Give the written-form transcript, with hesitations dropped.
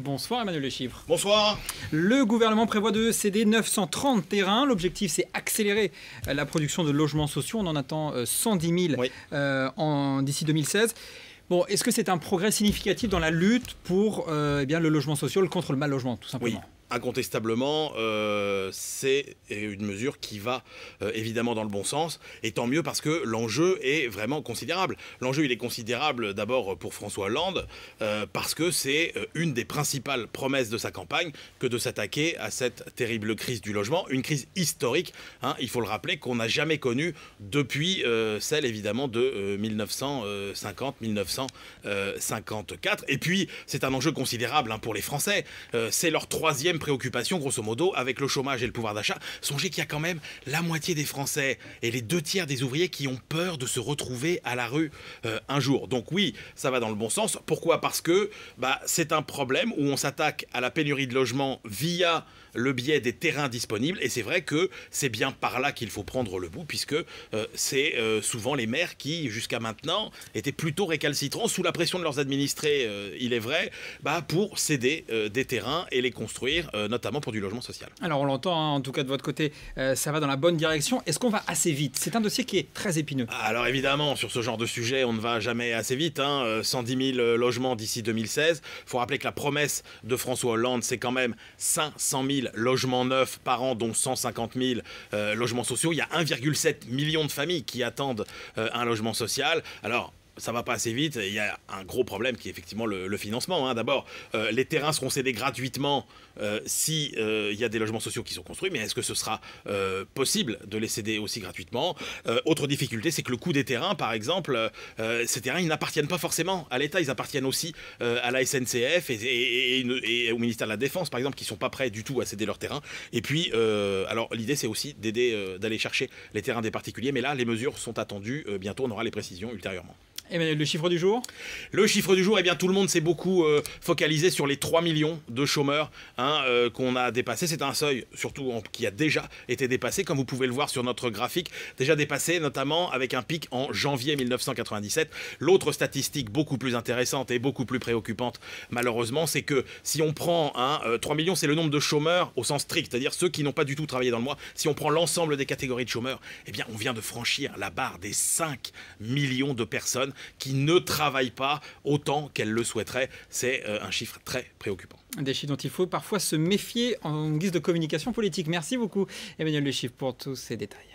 Bonsoir Emmanuel Le Chiffre. Bonsoir. Le gouvernement prévoit de céder 930 terrains. L'objectif, c'est accélérer la production de logements sociaux. On en attend 110 000 Oui. D'ici 2016. Bon, est-ce que c'est un progrès significatif dans la lutte pour le logement social contre le mal logement, tout simplement? Oui. Incontestablement, c'est une mesure qui va évidemment dans le bon sens, et tant mieux parce que l'enjeu est vraiment considérable. L'enjeu, il est considérable d'abord pour François Hollande, parce que c'est une des principales promesses de sa campagne que de s'attaquer à cette terrible crise du logement, une crise historique, hein, il faut le rappeler, qu'on n'a jamais connue depuis celle évidemment de 1950-1954. Et puis, c'est un enjeu considérable hein, pour les Français. C'est leur troisième préoccupation, grosso modo, avec le chômage et le pouvoir d'achat. Songez qu'il y a quand même la moitié des Français et les 2/3 des ouvriers qui ont peur de se retrouver à la rue un jour. Donc oui, ça va dans le bon sens. Pourquoi? Parce que c'est un problème où on s'attaque à la pénurie de logements via le biais des terrains disponibles. Et c'est vrai que c'est bien par là qu'il faut prendre le bout, puisque c'est souvent les maires qui, jusqu'à maintenant, étaient plutôt récalcitrants, sous la pression de leurs administrés, il est vrai, pour céder des terrains et les construire, notamment pour du logement social. Alors on l'entend, hein, en tout cas de votre côté, ça va dans la bonne direction. Est-ce qu'on va assez vite? C'est un dossier qui est très épineux. Alors évidemment, sur ce genre de sujet, on ne va jamais assez vite. 110 000 logements d'ici 2016. Il faut rappeler que la promesse de François Hollande, c'est quand même 500 000 logements neufs par an, dont 150 000 logements sociaux. Il y a 1,7 million de familles qui attendent un logement social. Alors, ça va pas assez vite, il y a un gros problème qui est effectivement le financement. D'abord, les terrains seront cédés gratuitement si il y a des logements sociaux qui sont construits, mais est-ce que ce sera possible de les céder aussi gratuitement? Autre difficulté, c'est que le coût des terrains, par exemple, ces terrains, ils n'appartiennent pas forcément à l'État, ils appartiennent aussi à la SNCF et au ministère de la Défense, par exemple, qui sont pas prêts du tout à céder leurs terrains. Et puis, alors l'idée, c'est aussi d'aider, d'aller chercher les terrains des particuliers, mais là, les mesures sont attendues, bientôt, on aura les précisions ultérieurement. Emmanuel, le chiffre du jour? Le chiffre du jour, eh bien, tout le monde s'est beaucoup focalisé sur les 3 millions de chômeurs qu'on a dépassés. C'est un seuil, surtout, qui a déjà été dépassé, comme vous pouvez le voir sur notre graphique. Déjà dépassé, notamment avec un pic en janvier 1997. L'autre statistique beaucoup plus intéressante et beaucoup plus préoccupante, malheureusement, c'est que si on prend 3 millions, c'est le nombre de chômeurs au sens strict, c'est-à-dire ceux qui n'ont pas du tout travaillé dans le mois. Si on prend l'ensemble des catégories de chômeurs, eh bien, on vient de franchir la barre des 5 millions de personnes qui ne travaillent pas autant qu'elles le souhaiteraient. C'est un chiffre très préoccupant. Des chiffres dont il faut parfois se méfier en guise de communication politique. Merci beaucoup Emmanuel Le Chiffre pour tous ces détails.